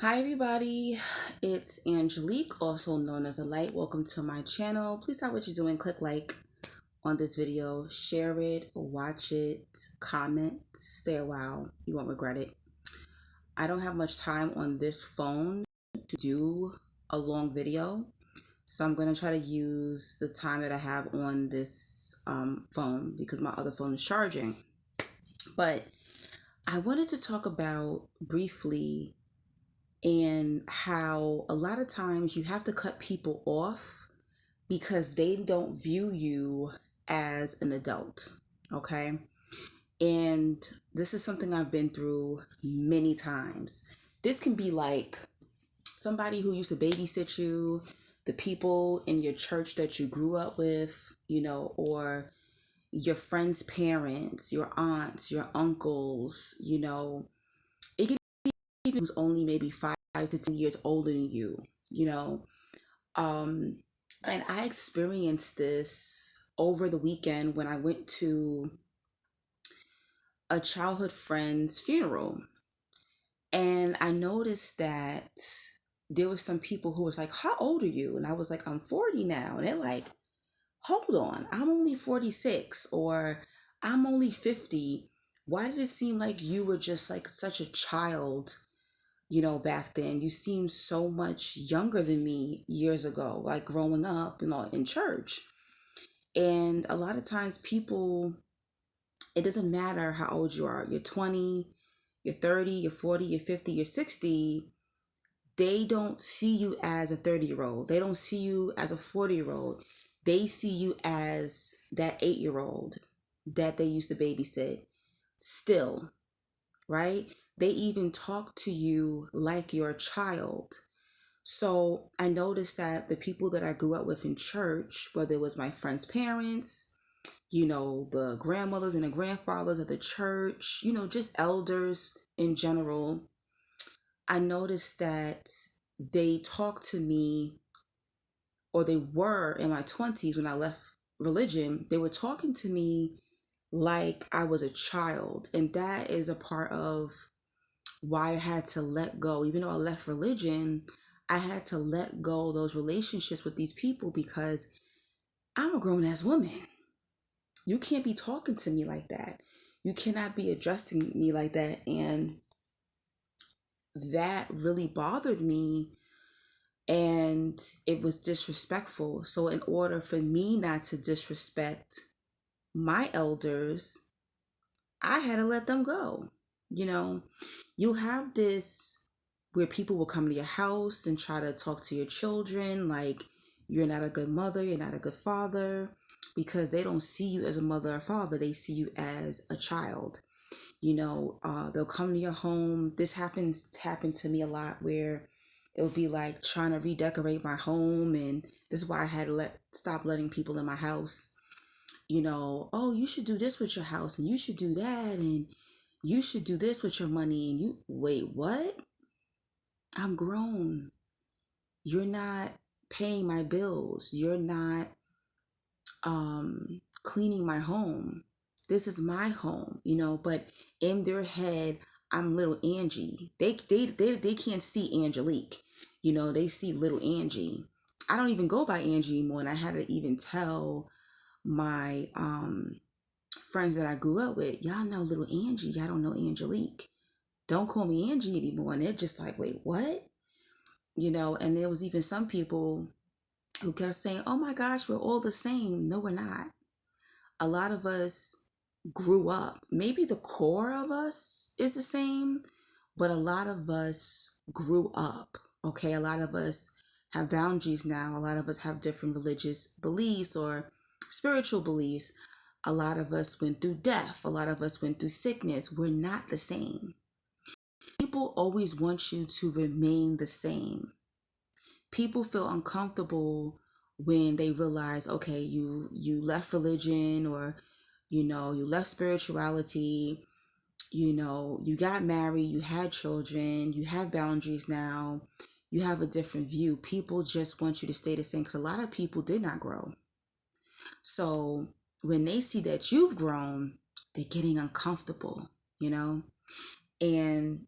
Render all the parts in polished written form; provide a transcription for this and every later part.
Hi everybody, it's Angelique, also known as a light. Welcome to my channel. Please stop what you're doing, click like on this video, share it, watch it, comment, stay a while, you won't regret it. I don't have much time on this phone to do a long video, so I'm going to try to use the time that I have on this phone because my other phone is charging. But I wanted to talk about briefly and how a lot of times you have to cut people off because they don't view you as an adult. Okay. And this is something I've been through many times. This can be like somebody who used to babysit you, the people in your church that you grew up with, or your friends' parents, your aunts, your uncles, it can be who's only maybe 5 to 10 years older than you know. Um, and I experienced this over the weekend when I went to a childhood friend's funeral. And I noticed that there was some people who was like, "How old are you?" And I was like, "I'm 40 now." And they're like, "Hold on, I'm only 46 or I'm only 50. Why did it seem like you were just like such a child, back then? You seem so much younger than me years ago, like growing up, in church." And a lot of times people, it doesn't matter how old you are. You're 20, you're 30, you're 40, you're 50, you're 60. They don't see you as a 30-year-old. They don't see you as a 40-year-old. They see you as that 8-year-old that they used to babysit still, right? They even talk to you like you're a child. So I noticed that the people that I grew up with in church, whether it was my friends' parents, the grandmothers and the grandfathers of the church, just elders in general, I noticed that they talked to me, or they were in my 20s when I left religion, they were talking to me like I was a child. And that is a part of why I had to let go. Even though I left religion, I had to let go those relationships with these people because I'm a grown ass woman. You can't be talking to me like that. You cannot be addressing me like that. And that really bothered me, and it was disrespectful. So in order for me not to disrespect my elders, I had to let them go. You know, you have this where people will come to your house and try to talk to your children like you're not a good mother, you're not a good father, because they don't see you as a mother or father, they see you as a child. They'll come to your home. This happened to me a lot, where it would be like trying to redecorate my home, and this is why I had to stop letting people in my house. Oh, you should do this with your house, and you should do that, and you should do this with your money. And you wait, what? I'm grown. You're not paying my bills. You're not cleaning my home. This is my home, but in their head, I'm little Angie. They can't see Angelique. They see little Angie. I don't even go by Angie anymore, and I had to even tell my friends that I grew up with, y'all know little Angie, y'all don't know Angelique. Don't call me Angie anymore. And they're just like, wait, what? And there was even some people who kept saying, oh my gosh, we're all the same. No, we're not. A lot of us grew up. Maybe the core of us is the same, but a lot of us grew up. Okay, a lot of us have boundaries now. A lot of us have different religious beliefs or spiritual beliefs. A lot of us went through death. A lot of us went through sickness. We're not the same. People always want you to remain the same. People feel uncomfortable when they realize, okay, you left religion, or you left spirituality, you got married, you had children, you have boundaries now, you have a different view. People just want you to stay the same because a lot of people did not grow. So when they see that you've grown, they're getting uncomfortable, and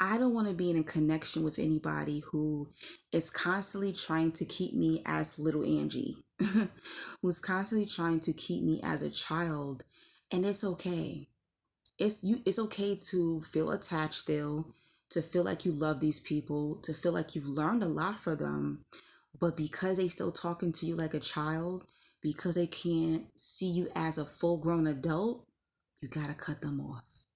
I don't want to be in a connection with anybody who is constantly trying to keep me as little Angie, who's constantly trying to keep me as a child. And it's okay. It's okay to feel attached still, to feel like you love these people, to feel like you've learned a lot for them. But because they still talking to you like a child, because they can't see you as a full grown adult, you gotta cut them off.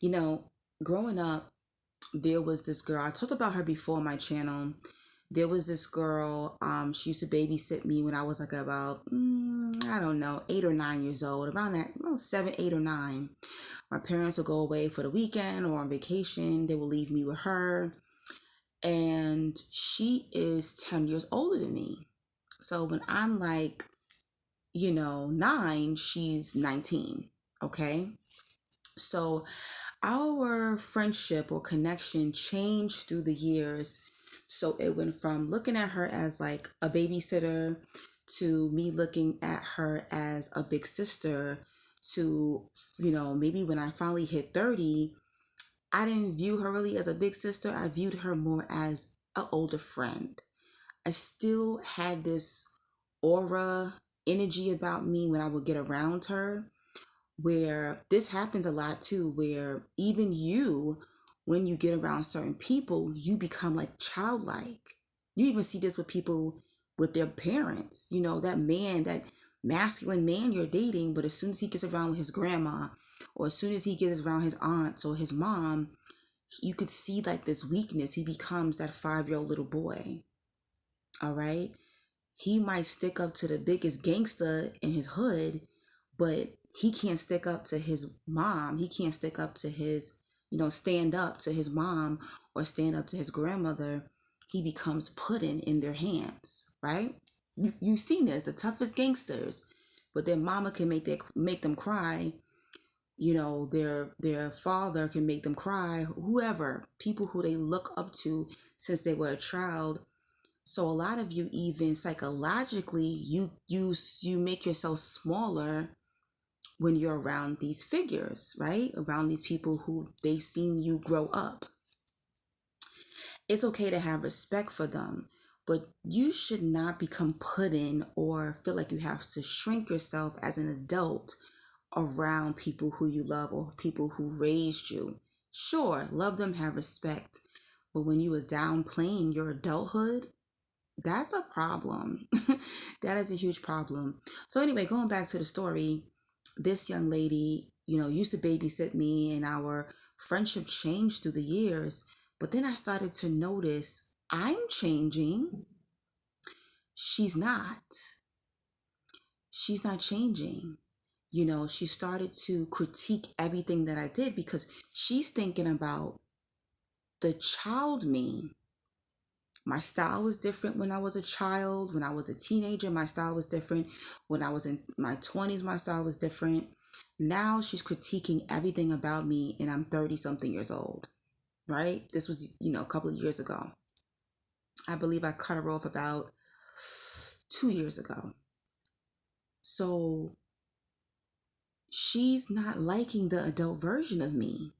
You know, growing up, there was this girl, I talked about her before on my channel. There was this girl, she used to babysit me when I was like about, I don't know, 8 or 9 years old, around that, around 7, 8 or 9. My parents would go away for the weekend or on vacation. They would leave me with her. And she is 10 years older than me. So when I'm like, 9, she's 19. Okay. So our friendship or connection changed through the years. So it went from looking at her as like a babysitter to me looking at her as a big sister to, maybe when I finally hit 30, I didn't view her really as a big sister. I viewed her more as an older friend. I still had this aura, energy about me when I would get around her, where this happens a lot too, where even you, when you get around certain people, you become like childlike. You even see this with people with their parents, that masculine man you're dating, but as soon as he gets around with his grandma, or as soon as he gets around his aunts or his mom, you could see like this weakness. He becomes that 5-year-old little boy. All right. He might stick up to the biggest gangster in his hood, but he can't stick up to his mom. He can't stick up to his, stand up to his mom or stand up to his grandmother. He becomes pudding in their hands, right? You've seen this, the toughest gangsters, but their mama can make them cry. Their father can make them cry. Whoever, people who they look up to since they were a child. So a lot of you, even psychologically, you make yourself smaller when you're around these figures, right? Around these people who they've seen you grow up. It's okay to have respect for them, but you should not become pudding or feel like you have to shrink yourself as an adult around people who you love or people who raised you. Sure, love them, have respect, but when you are downplaying your adulthood, that's a problem. That is a huge problem. So anyway, going back to the story, this young lady, used to babysit me, and our friendship changed through the years. But then I started to notice I'm changing. She's not. She's not changing. She started to critique everything that I did because she's thinking about the child me. My style was different when I was a child. When I was a teenager, my style was different. When I was in my 20s, my style was different. Now she's critiquing everything about me, and I'm 30 something years old, right? This was, a couple of years ago. I believe I cut her off about 2 years ago. So she's not liking the adult version of me.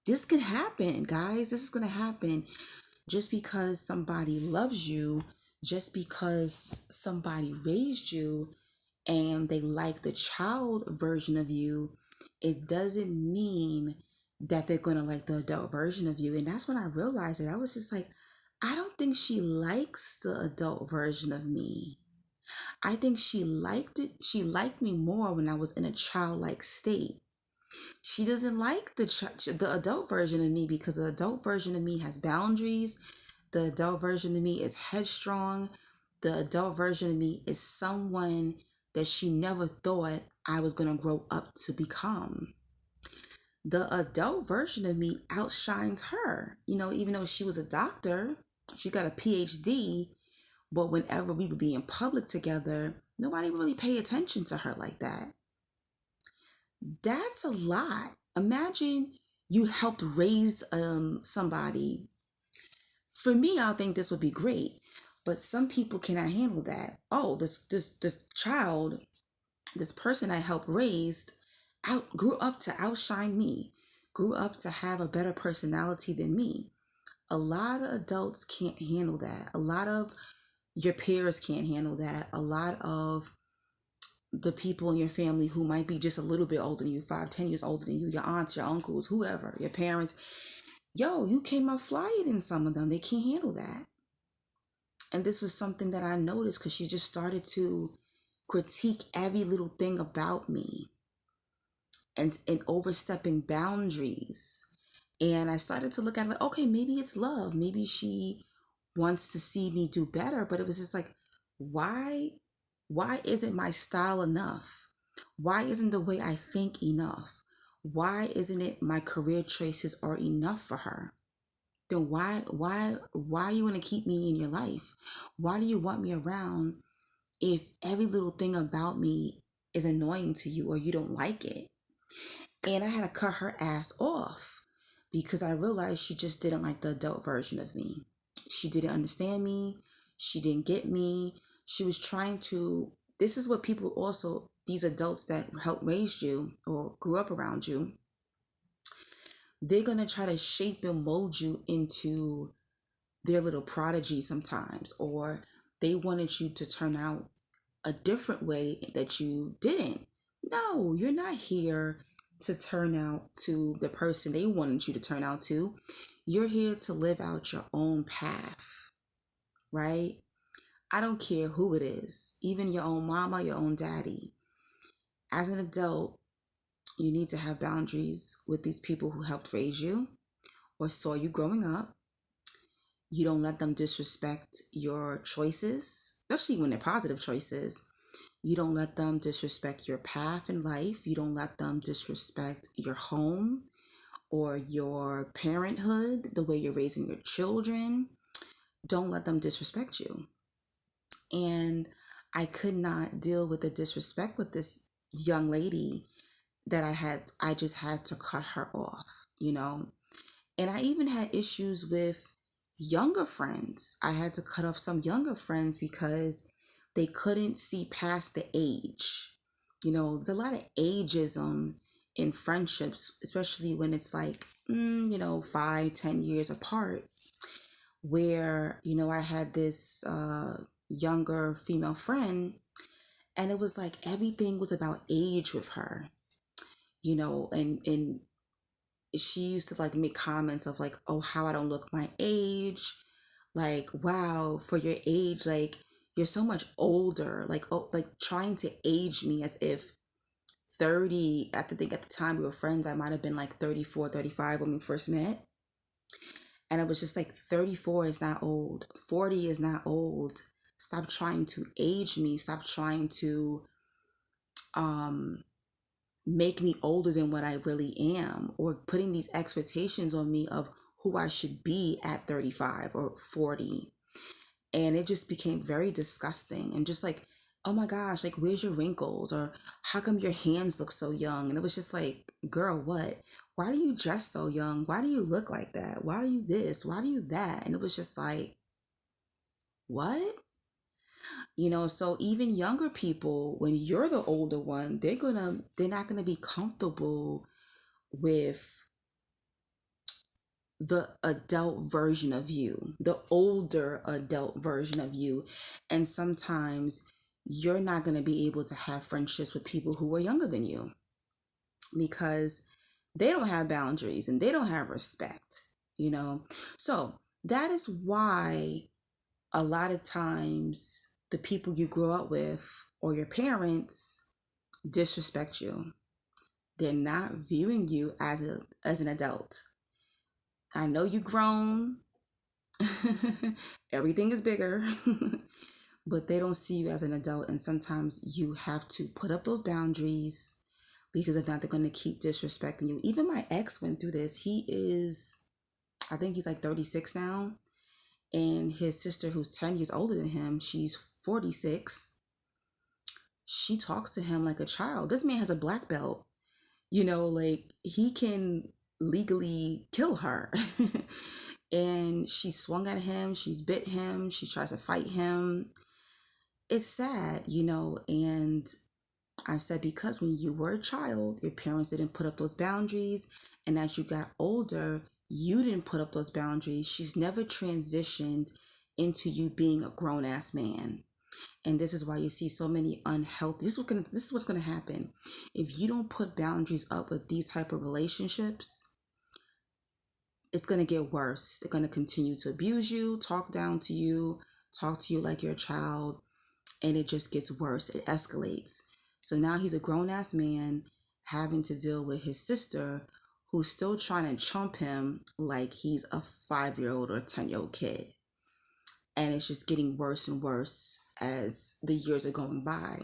This can happen, guys. This is going to happen. Just because somebody loves you, just because somebody raised you and they like the child version of you, it doesn't mean that they're going to like the adult version of you. And that's when I realized it. I was just like, I don't think she likes the adult version of me. I think she liked it. She liked me more when I was in a childlike state. She doesn't like the adult version of me because the adult version of me has boundaries. The adult version of me is headstrong. The adult version of me is someone that she never thought I was going to grow up to become. The adult version of me outshines her. Even though she was a doctor, she got a PhD, but whenever we would be in public together, nobody really paid attention to her like that. That's a lot. Imagine you helped raise somebody. For me, I think this would be great, but some people cannot handle that. Oh, this child, this person I helped raise, grew up to outshine me. grew up to have a better personality than me. A lot of adults can't handle that. A lot of your peers can't handle that. A lot of the people in your family who might be just a little bit older than you, 5, 10 years older than you, your aunts, your uncles, whoever, your parents, you came out flyer than some of them. They can't handle that. And this was something that I noticed because she just started to critique every little thing about me and overstepping boundaries. And I started to look at it like, okay, maybe it's love. Maybe she wants to see me do better. But it was just like, why isn't my style enough? Why isn't the way I think enough? Why isn't it my career choices are enough for her? Then why you want to keep me in your life? Why do you want me around if every little thing about me is annoying to you or you don't like it? And I had to cut her ass off because I realized she just didn't like the adult version of me. She didn't understand me. She didn't get me. She was trying to, this is what people also, these adults that helped raise you or grew up around you, they're going to try to shape and mold you into their little prodigy sometimes, or they wanted you to turn out a different way that you didn't. No, you're not here to turn out to the person they wanted you to turn out to. You're here to live out your own path, right? I don't care who it is, even your own mama, your own daddy. As an adult, you need to have boundaries with these people who helped raise you or saw you growing up. You don't let them disrespect your choices, especially when they're positive choices. You don't let them disrespect your path in life. You don't let them disrespect your home or your parenthood, the way you're raising your children. Don't let them disrespect you. And I could not deal with the disrespect with this young lady that I just had to cut her off, And I even had issues with younger friends. I had to cut off some younger friends because they couldn't see past the age. There's a lot of ageism in friendships, especially when it's like, 5, 10 years apart, where, I had this younger female friend, and it was like everything was about age with her, and she used to like make comments of like, oh, how I don't look my age. Like, wow, for your age, like you're so much older, like, oh, like trying to age me as if 30, I think at the time we were friends, I might have been like 34, 35 when we first met. And it was just like 34 is not old. 40 is not old. Stop trying to age me. Stop trying to make me older than what I really am, or putting these expectations on me of who I should be at 35 or 40. And it just became very disgusting and just like, oh my gosh, like where's your wrinkles, or how come your hands look so young? And it was just like, girl, what? Why do you dress so young? Why do you look like that? Why do you this? Why do you that? And it was just like, what? So even younger people, when you're the older one, they're not gonna be comfortable with the adult version of you, the older adult version of you. And sometimes you're not going to be able to have friendships with people who are younger than you because they don't have boundaries and they don't have respect. So that is why a lot of times the people you grew up with or your parents disrespect you. They're not viewing you as an adult. I know you grown. Everything is bigger. But they don't see you as an adult. And sometimes you have to put up those boundaries because if not, they're going to keep disrespecting you. Even my ex went through this. I think he's like 36 now. And his sister, who's 10 years older than him, she's 46. She talks to him like a child. This man has a black belt. Like he can legally kill her. And she swung at him, she's bit him, she tries to fight him. It's sad, and I've said because when you were a child, your parents didn't put up those boundaries And as you got older, you didn't put up those boundaries. She's never transitioned into you being a grown ass man. And this is why you see so many unhealthy. This is what's gonna happen. If you don't put boundaries up with these type of relationships, it's gonna get worse. They're gonna continue to abuse you, talk down to you, talk to you like you're a child, and it just gets worse. It escalates. So now he's a grown ass man having to deal with his sister who's still trying to chump him like he's a 5-year-old or a 10-year-old kid. And it's just getting worse and worse as the years are going by.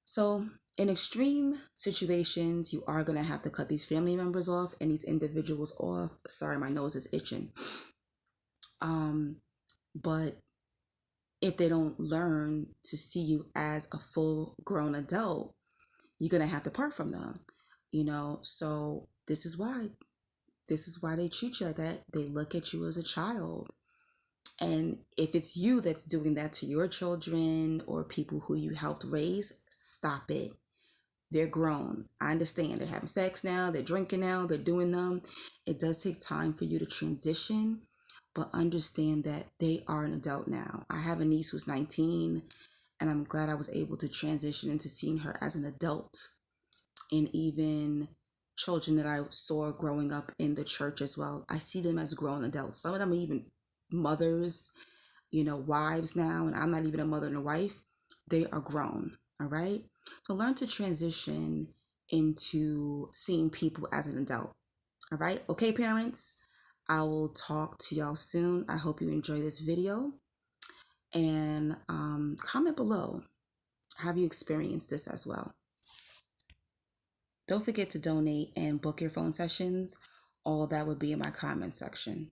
So in extreme situations, you are going to have to cut these family members off and these individuals off. Sorry, my nose is itching. But if they don't learn to see you as a full grown adult, you're going to have to part from them, So this is why they treat you like that. They look at you as a child. And if it's you that's doing that to your children or people who you helped raise, stop it. They're grown. I understand they're having sex now, they're drinking now, they're doing them. It does take time for you to transition, but understand that they are an adult now. I have a niece who's 19, and I'm glad I was able to transition into seeing her as an adult. And even children that I saw growing up in the church as well, I see them as grown adults. Some of them are even mothers, wives now, and I'm not even a mother and a wife. They are grown, all right? So learn to transition into seeing people as an adult, all right? Okay, parents, I will talk to y'all soon. I hope you enjoy this video, and comment below. Have you experienced this as well? Don't forget to donate and book your phone sessions. All that would be in my comment section.